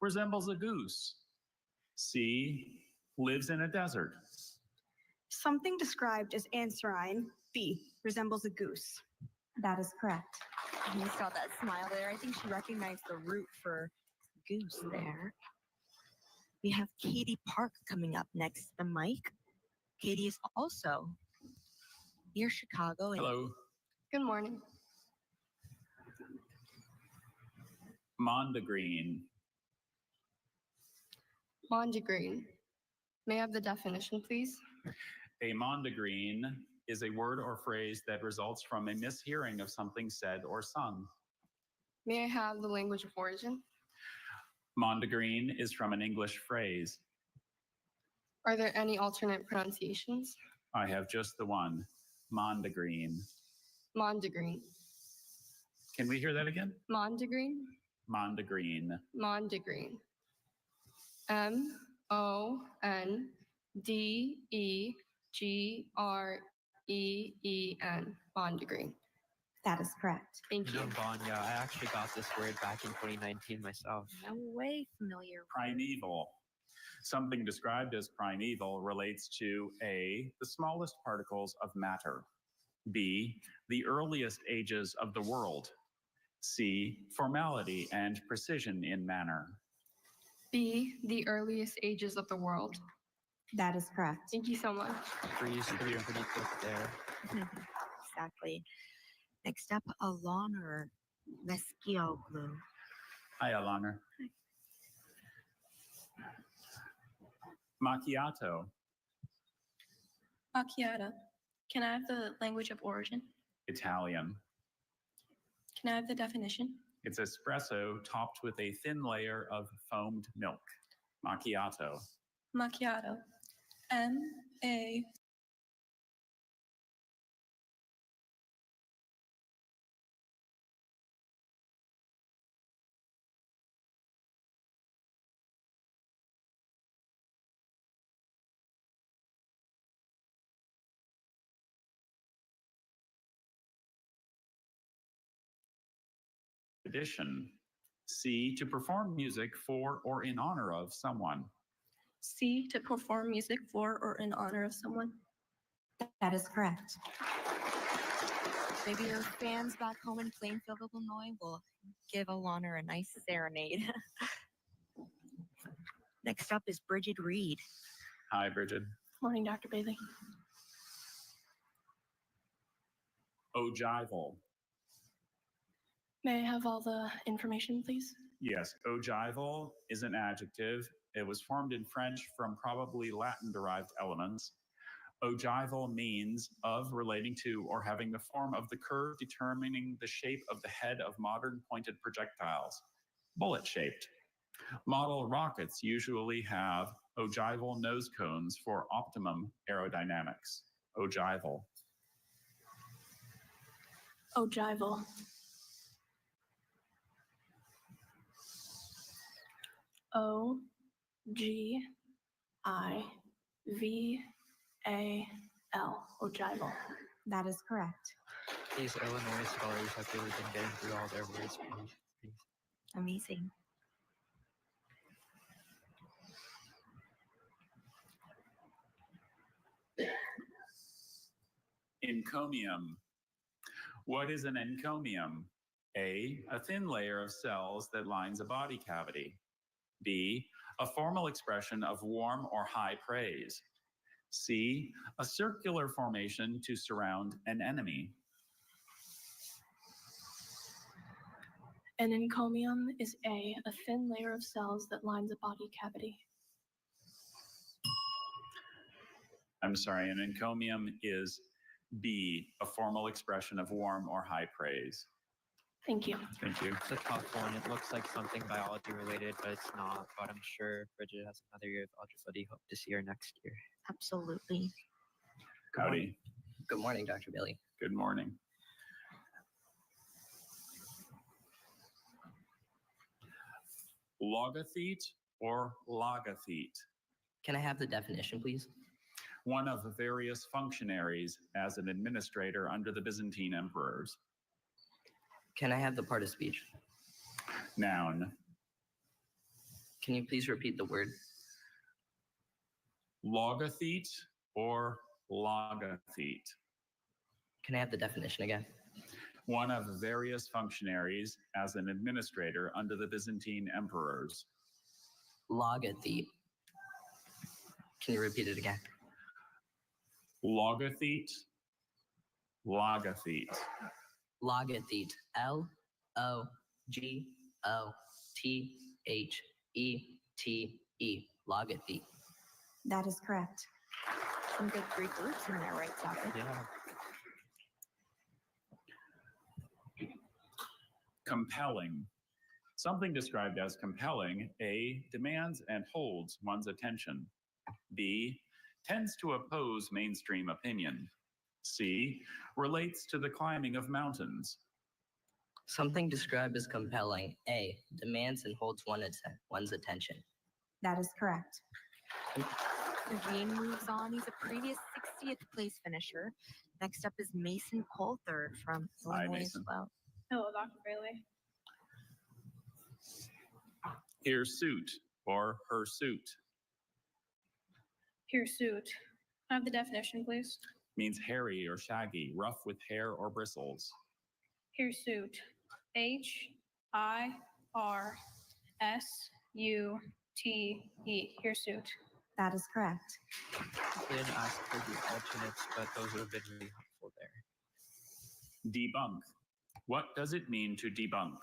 resembles a goose. C, lives in a desert. Something described as answerine, B, resembles a goose. That is correct. You saw that smile there. I think she recognized the root for goose there. We have Katie Park coming up next to the mic. Katie is also near Chicago. Hello. Good morning. Mondegreen. Mondegreen. May I have the definition, please? A mondegreen is a word or phrase that results from a mishearing of something said or sung. May I have the language of origin? Mondegreen is from an English phrase. Are there any alternate pronunciations? I have just the one, mondegreen. Mondegreen. Can we hear that again? Mondegreen? Mondegreen. Mondegreen. Mondegreen. Mondegreen. That is correct. Thank you. Vanya, I actually got this word back in 2019 myself. No way familiar. Primeval. Something described as primeval relates to A, the smallest particles of matter. B, the earliest ages of the world. C, formality and precision in manner. B, the earliest ages of the world. That is correct. Thank you so much. Freeze pretty quick there. Exactly. Next up, Alana Veskioglu. Hi, Alana. Macchiato. Macchiato. Can I have the language of origin? Italian. Can I have the definition? It's espresso topped with a thin layer of foamed milk. Macchiato. Macchiato. M-A. Addition. C, to perform music for or in honor of someone. C, to perform music for or in honor of someone. That is correct. Maybe your fans back home in Plainfield, Illinois will give Alana a nice serenade. Next up is Bridget Reed. Hi, Bridget. Morning, Dr. Bailey. Ogival. May I have all the information, please? Yes, ogival is an adjective. It was formed in French from probably Latin-derived elements. Ogival means of, relating to, or having the form of the curve determining the shape of the head of modern pointed projectiles. Bullet-shaped. Model rockets usually have ogival nose cones for optimum aerodynamics. Ogival. Ogival. O-G-I-V-A-L. Ogival. That is correct. These Illinois scholars have really been getting through all their words. Amazing. Encomium. What is an encomium? A thin layer of cells that lines a body cavity. B, a formal expression of warm or high praise. C, a circular formation to surround an enemy. An encomium is a thin layer of cells that lines a body cavity. I'm sorry, an encomium is B, a formal expression of warm or high praise. Thank you. Thank you. It's a tough one. It looks like something biology related, but it's not. But I'm sure Bridget has another year of algebra study. Hope to see her next year. Absolutely. Howdy. Good morning, Dr. Bailey. Good morning. Logothete or logothete? Can I have the definition, please? One of the various functionaries as an administrator under the Byzantine emperors. Can I have the part of speech? Noun. Can you please repeat the word? Logothete or logothete. Can I have the definition again? One of various functionaries as an administrator under the Byzantine emperors. Logothete. Can you repeat it again? Logothete, logothete. Logothete. Logothete. Logothete. That is correct. Some good Greek roots in there, right, Soccer? Yeah. Compelling. Something described as compelling, A, demands and holds one's attention. B, tends to oppose mainstream opinion. C, relates to the climbing of mountains. Something described as compelling. A, demands and holds one's attention. That is correct. Naveen moves on. He's a previous 60th place finisher. Next up is Mason Cole, third from Hi, Illinois as Mason. well. Hello, Dr. Bailey. Hirsute or hirsute Hirsute. I have the definition, please. means hairy or shaggy, rough with hair or bristles. Hirsute. Hirsute. Hirsute. That is correct. I didn't ask for the alternates, but those would have been really helpful there. Debunk. What does it mean to debunk?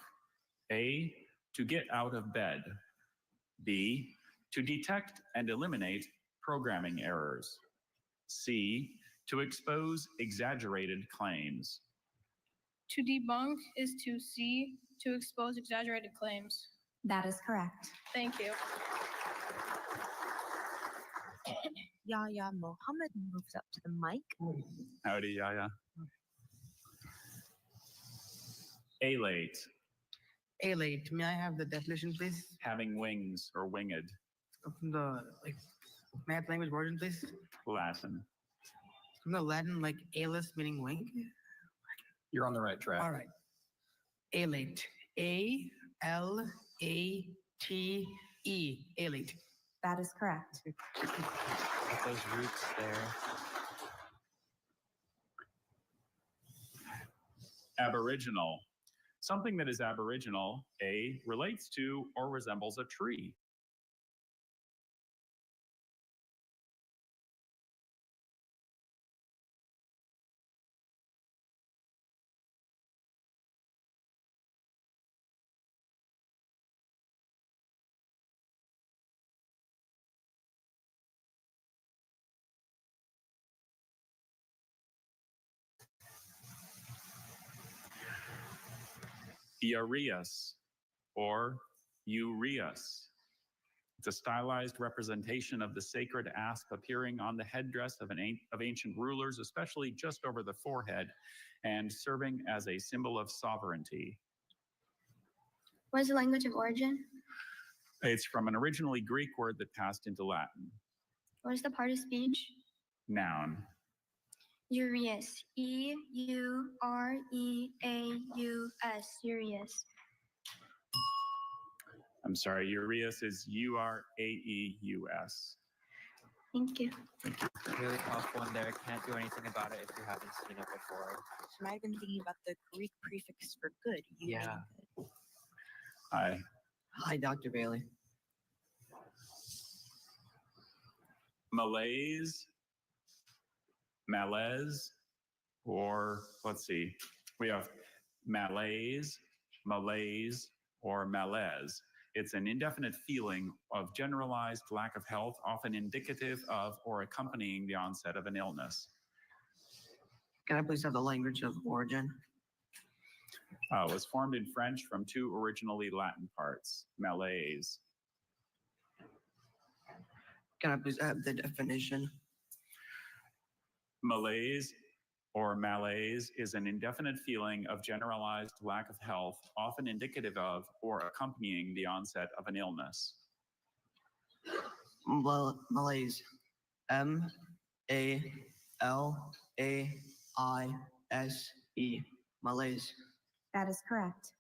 A, to get out of bed. B, to detect and eliminate programming errors. C, to expose exaggerated claims. To debunk is to see, to expose exaggerated claims. That is correct. Thank you. Yahya Mohammed moves up to the mic. Howdy, Yaya. Alate, Alate. May I have the definition, please? having wings or winged. From the math language version, please. Latin. From the Latin, like alus meaning wing. You're on the right track. All right. Alate. A-L-A-T-E. Alate. That is correct. With those roots there. Aboriginal. Something that is aboriginal, A, relates to or resembles a tree. Urias or Urias. It's a stylized representation of the sacred asp appearing on the headdress of ancient rulers, especially just over the forehead, and serving as a symbol of sovereignty. What is the language of origin? It's from an originally Greek word that passed into Latin. What is the part of speech? Noun. Urias. E-U-R-E-A-U-S. Urias. I'm sorry, Urias is U-R-A-E-U-S. Thank you. Really tough one there. Can't do anything about it if you haven't seen it before. She might have been thinking about the Greek prefix for good. You Yeah. mean good. Hi. Hi, Dr. Bailey. Malaise, malaise, or let's see, we have malaise, malaise, or malaise. It's an indefinite feeling of generalized lack of health, often indicative of or accompanying the onset of an illness. Can I please have the language of origin? It was formed in French from two originally Latin parts, malaise. Can I please have the definition? Malaise or malaise is an indefinite feeling of generalized lack of health, often indicative of or accompanying the onset of an illness. Malaise. M-A-L-A-I-S-E. Malaise. That is correct.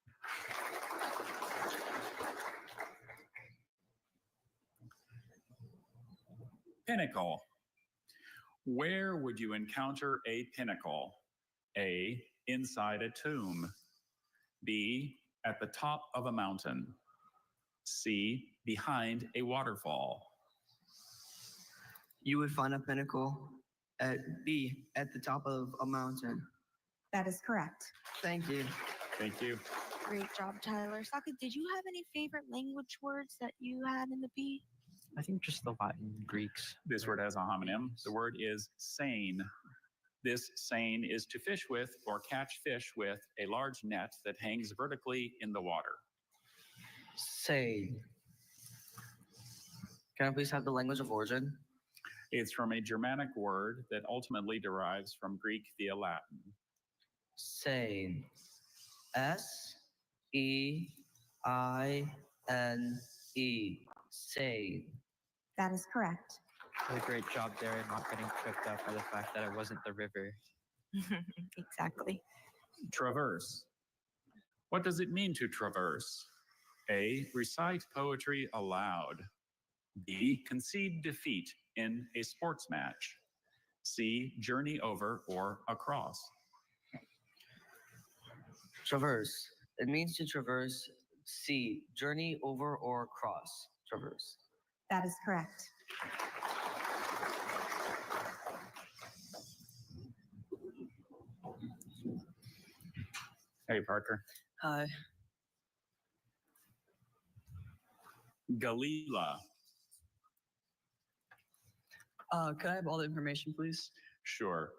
Pinnacle. Where would you encounter a pinnacle? A, inside a tomb. B, at the top of a mountain. C, behind a waterfall. You would find a pinnacle at B, at the top of a mountain. That is correct. Thank you. Thank you. Great job, Tyler. Socket, did you have any favorite language words that you had in the P? I think just the Latin Greeks. This word has a homonym. The word is seine. This seine is to fish with or catch fish with a large net that hangs vertically in the water. Say. Can I please have the language of origin? It's from a Germanic word that ultimately derives from Greek via Latin. Seine. S-E-I-N-E. Seine. That is correct. Really great job there, not getting tripped up by the fact that it wasn't the river. Exactly. Traverse. What does it mean to traverse? A, recite poetry aloud. B, concede defeat in a sports match. C, journey over or across. Traverse. It means to traverse. C. Journey over or cross. Traverse. That is correct. Hey, Parker. Hi. Galila. Can I have all the information, please? Sure.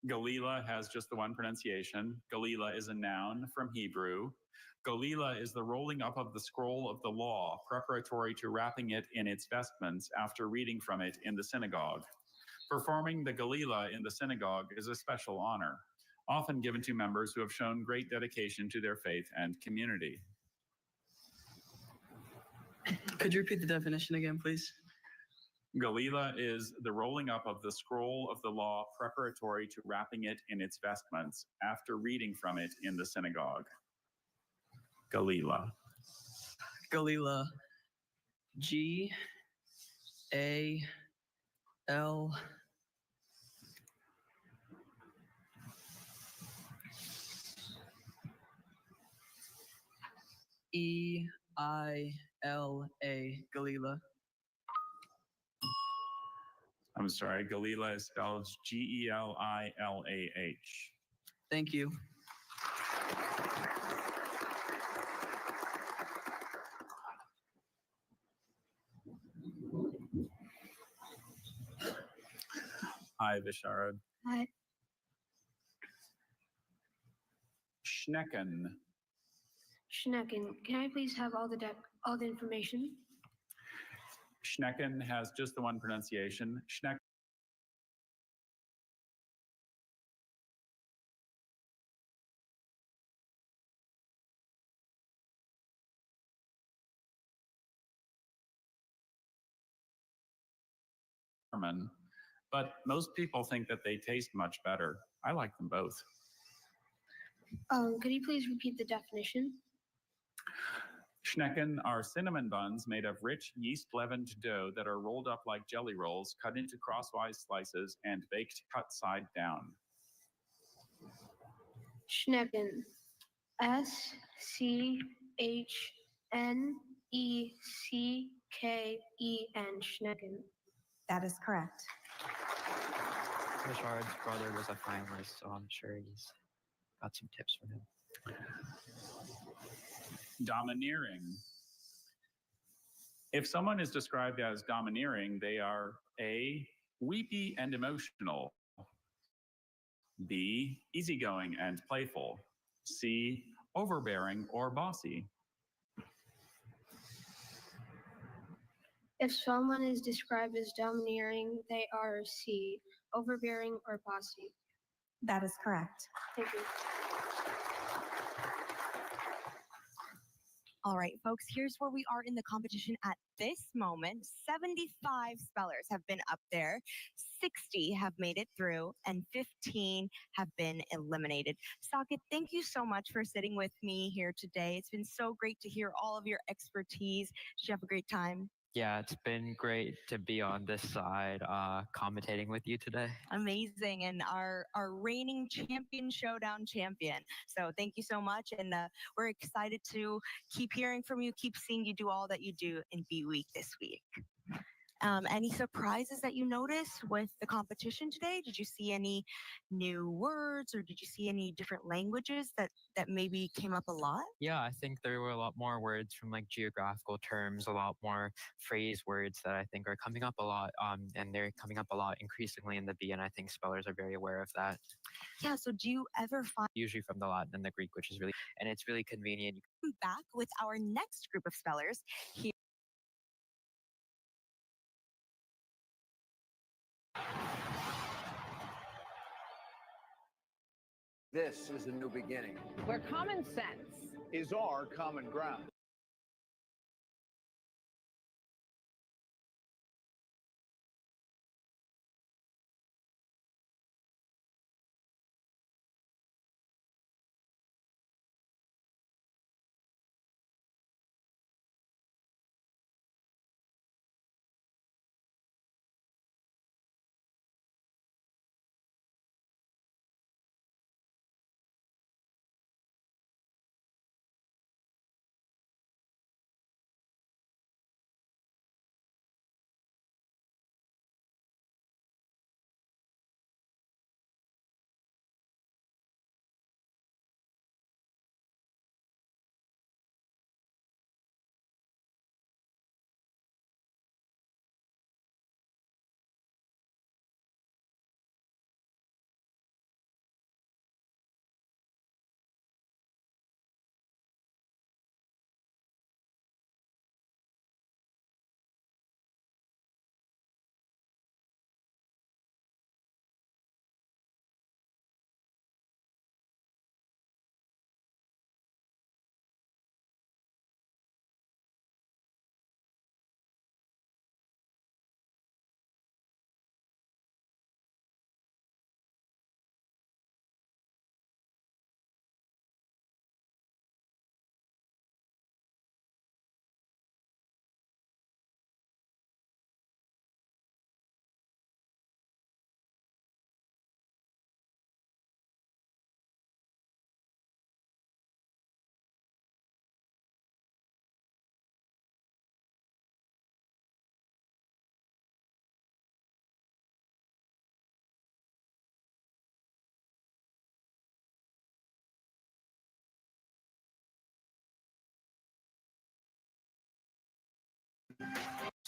Galila has just the one pronunciation. Galila is a noun from Hebrew. Galila is the rolling up of the scroll of the law, preparatory to wrapping it in its vestments after reading from it in the synagogue. Performing the Galila in the synagogue is a special honor, often given to members who have shown great dedication to their faith and community. Could you repeat the definition again, please? Galila is the rolling up of the scroll of the law preparatory to wrapping it in its vestments after reading from it in the synagogue. Galila. Galila. G-A-L. E-I-L-A. Galila. I'm sorry, Galila is spelled G-E-L-I-L-A-H. Thank you. Hi, Visharad. Hi. Schnecken. Schnecken. Can I please have all the information? Schnecken has just the one pronunciation. Schnecken. But most people think that they taste much better. I like them both. Could you please repeat the definition? Schnecken are cinnamon buns made of rich yeast-leavened dough that are rolled up like jelly rolls, cut into crosswise slices, and baked cut side down. Schnecken. S-C-H-N-E-C-K-E-N. Schnecken. That is correct. Richard's brother was a finalist, so I'm sure he's got some tips for him. Domineering. If someone is described as domineering, they are A, weepy and emotional. B, easygoing and playful. C, overbearing or bossy. If someone is described as domineering, they are C, overbearing or bossy. That is correct. Thank you. All right, folks, here's where we are in the competition at this moment. 75 spellers have been up there, 60 have made it through, and 15 have been eliminated. Socket, thank you so much for sitting with me here today. It's been so great to hear all of your expertise. Did you have a great time? Yeah, it's been great to be on this side, commentating with you today. Amazing, and our reigning champion showdown champion. So thank you so much, and we're excited to keep hearing from you, keep seeing you do all that you do in B Week this week. Any surprises that you noticed with the competition today? Did you see any new words, or did you see any different languages that maybe came up a lot? Yeah, I think there were a lot more words from like geographical terms, a lot more phrase words that I think are coming up a lot, and they're coming up a lot increasingly in the B, and I think spellers are very aware of that. Yeah, so do you ever find Usually from the Latin and the Greek, which is really, and it's really convenient. back with our next group of spellers here? This is a new beginning, where common sense is our common ground.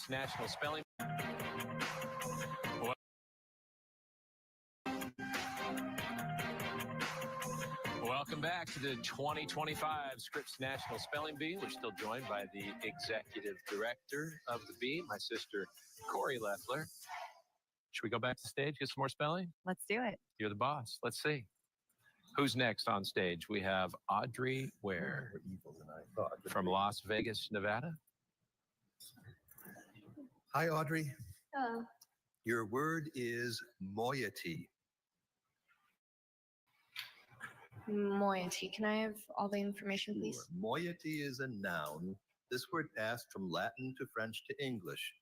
National Spelling. Welcome back to the 2025 Scripps National Spelling Bee. We're still joined by the executive director of the Bee, my sister, Corey Leffler. Should we go back to stage, get some more spelling? Let's do it. You're the boss. Let's see. Who's next on stage? We have Audrey Ware from Las Vegas, Nevada. Hi, Audrey. Hello. Your word is moiety. Moiety. Can I have all the information, please? Sure. Moiety is a noun. This word passed from Latin to French to English.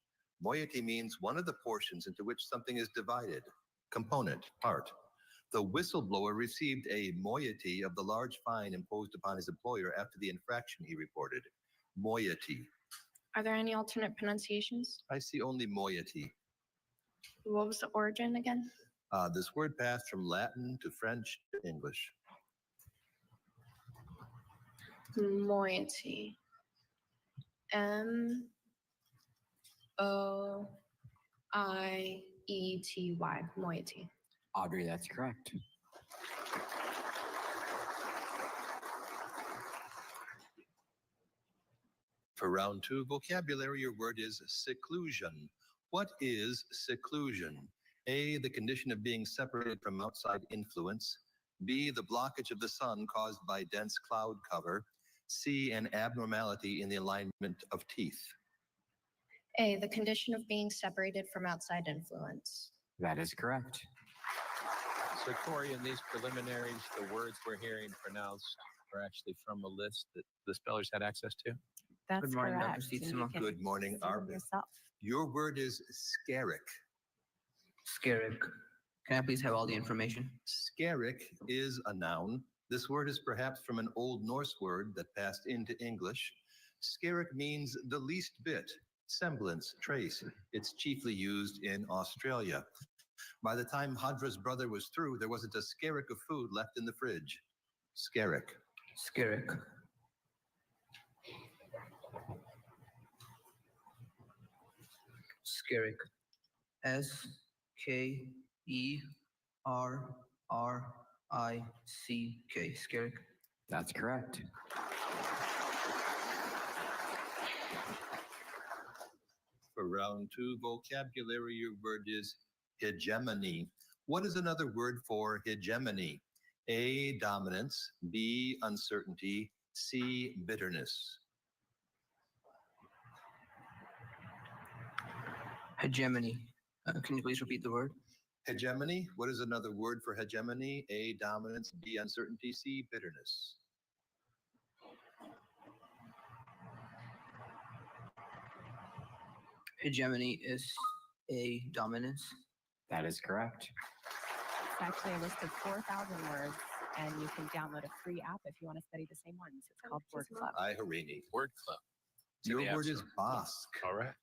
Moiety means one of the portions into which something is divided. Component, part. The whistleblower received a moiety of the large fine imposed upon his employer after the infraction he reported. Moiety. Are there any alternate pronunciations? I see only moiety. What was the origin again? This word passed from Latin to French to English. Moiety. M-O-I-E-T-Y. Moiety. Audrey, that's correct. For round two vocabulary, your word is seclusion. What is seclusion? A, the condition of being separated from outside influence. B, the blockage of the sun caused by dense cloud cover. C, an abnormality in the alignment of teeth. A, the condition of being separated from outside influence. That is correct. So, Corey, in these preliminaries, the words we're hearing pronounced are actually from a list that the spellers had access to? That's Good morning, Dr. correct. And you Stietzema. can Good morning, zoom Arvid. yourself. Your word is scaric. Scaric. Can I please have all the information? Scaric is a noun. This word is perhaps from an Old Norse word that passed into English. Scaric means the least bit, semblance, trace. It's chiefly used in Australia. By the time Hadra's brother was through, there wasn't a scaric of food left in the fridge. Scaric. Scaric. Scaric. Skerrick. Scaric. That's correct. For round 2 vocabulary, your word is hegemony. What is another word for hegemony? A, dominance, B, uncertainty, C, bitterness. Hegemony. Can you please repeat the word? Hegemony, what is another word for hegemony? A, dominance, B, uncertainty, C, bitterness. Hegemony is a dominance. That is correct. It's actually a list of 4,000 words, and you can download a free app if you want to study the same ones. It's called Word Club. Hi, Harini. Word club. It's in Your the App word is Store. bosque. All right.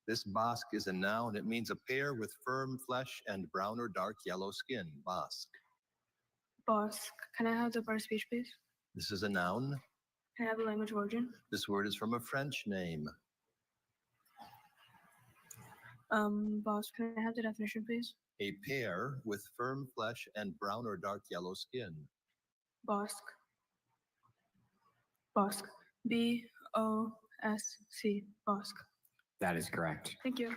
This bosque is a noun. It means a pair with firm flesh and brown or dark yellow skin. Bosque. Bosque. Can I have the part of speech, please? This is a noun. Can I have the language of origin? This word is from a French name. Bosque. Can I have the definition, please? A pair with firm flesh and brown or dark yellow skin. Bosque. Bosque. B-O-S-C. Bosque. That is correct. Thank you.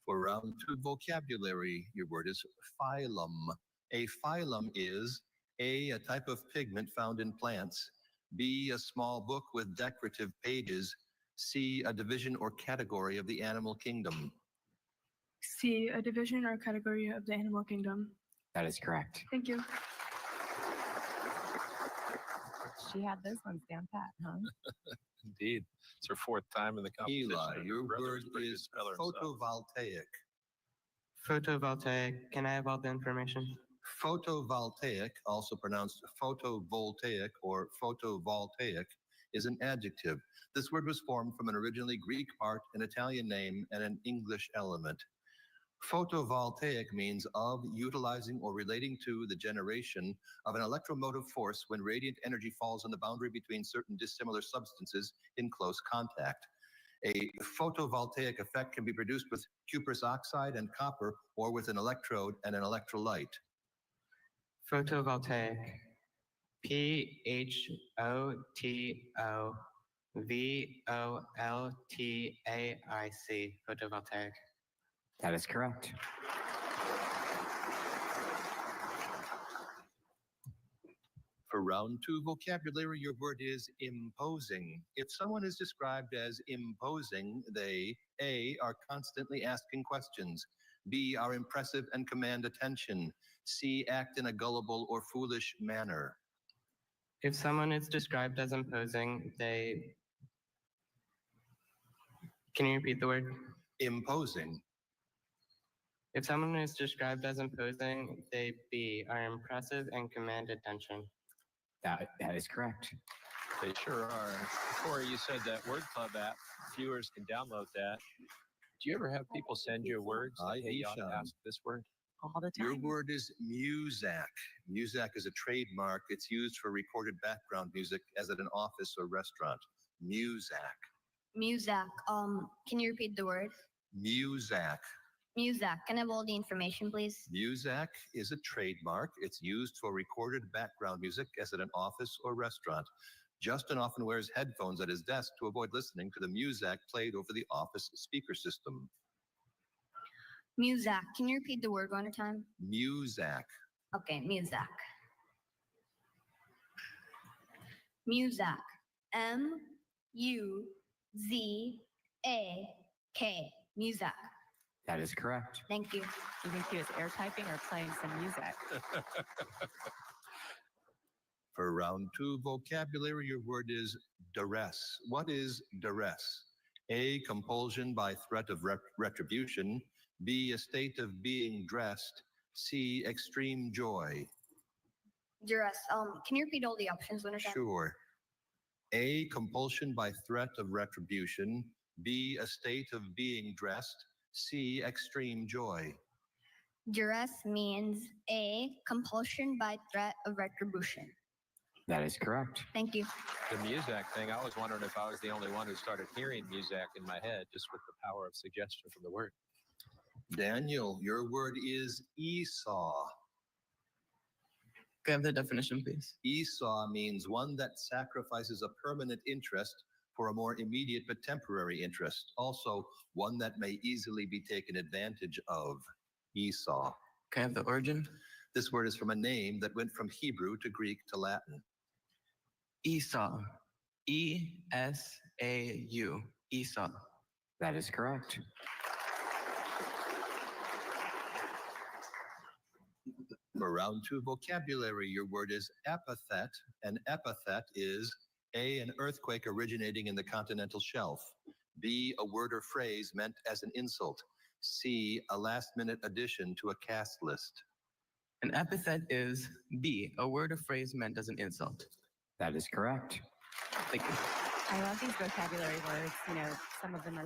For round 2 vocabulary, your word is phylum. A phylum is A, a type of pigment found in plants, B, a small book with decorative pages, C, a division or category of the animal kingdom. C. A division or category of the animal kingdom. That is correct. Thank you. She had those ones down pat, huh? Indeed. It's her 4th time in the competition. Eli, and your her brother word a pretty good is speller himself. photovoltaic. Photovoltaic. Can I have all the information? Photovoltaic, also pronounced photovoltaic or photovoltaic, is an adjective. This word was formed from an originally Greek part, an Italian name, and an English element. Photovoltaic means of, utilizing, or relating to the generation of an electromotive force when radiant energy falls on the boundary between certain dissimilar substances in close contact. A photovoltaic effect can be produced with cuprous oxide and copper, or with an electrode and an electrolyte. Photovoltaic. P-H-O-T-O-V-O-L-T-A-I-C. Photovoltaic. That is correct. For round 2 vocabulary, your word is imposing. If someone is described as imposing, they A, are constantly asking questions, B, are impressive and command attention, C, act in a gullible or foolish manner. If someone is described as imposing, they... Can you repeat the word? Imposing. If someone is described as imposing, they B, are impressive and command attention. That is correct. They sure are. Corey, you said that Word Club app, viewers can download that. Do you ever have people send you words? Like, hey, you ought to ask this word? All the time. Your word is muzak. Muzak is a trademark. It's used for recorded background music as at an office or restaurant. Muzak. Muzak. Can you repeat the word? Muzak. Muzak. Can I have all the information, please? Muzak is a trademark. It's used for recorded background music as at an office or restaurant. Justin often wears headphones at his desk to avoid listening to the Muzak played over the office speaker system. Muzak. Can you repeat the word one more time? Muzak. Okay, Muzak. Muzak. M-U-Z-A-K. Muzak. That is correct. Thank you. Do you think he was air typing or playing some music? For round 2 vocabulary, your word is duress. What is duress? A, compulsion by threat of retribution. B, a state of being dressed. C, extreme joy. Duress. Can you repeat all the options one more time? Sure. A, compulsion by threat of retribution. B, a state of being dressed. C, extreme joy. Duress means A, compulsion by threat of retribution. That is correct. Thank you. The Muzak thing, I was wondering if I was the only one who started hearing Muzak in my head just with the power of suggestion from the word. Daniel, your word is Esau. Can I have the definition, please? Esau means one that sacrifices a permanent interest for a more immediate but temporary interest. Also, one that may easily be taken advantage of. Esau. Can I have the origin? This word is from a name that went from Hebrew to Greek to Latin. Esau. E-S-A-U. Esau. That is correct. For round 2 vocabulary, your word is epithet. An epithet is A, an earthquake originating in the continental shelf. B, a word or phrase meant as an insult. C, a last-minute addition to a cast list. An epithet is B, a word or phrase meant as an insult. That is correct. Thank you. I love these vocabulary words. You know, some of them are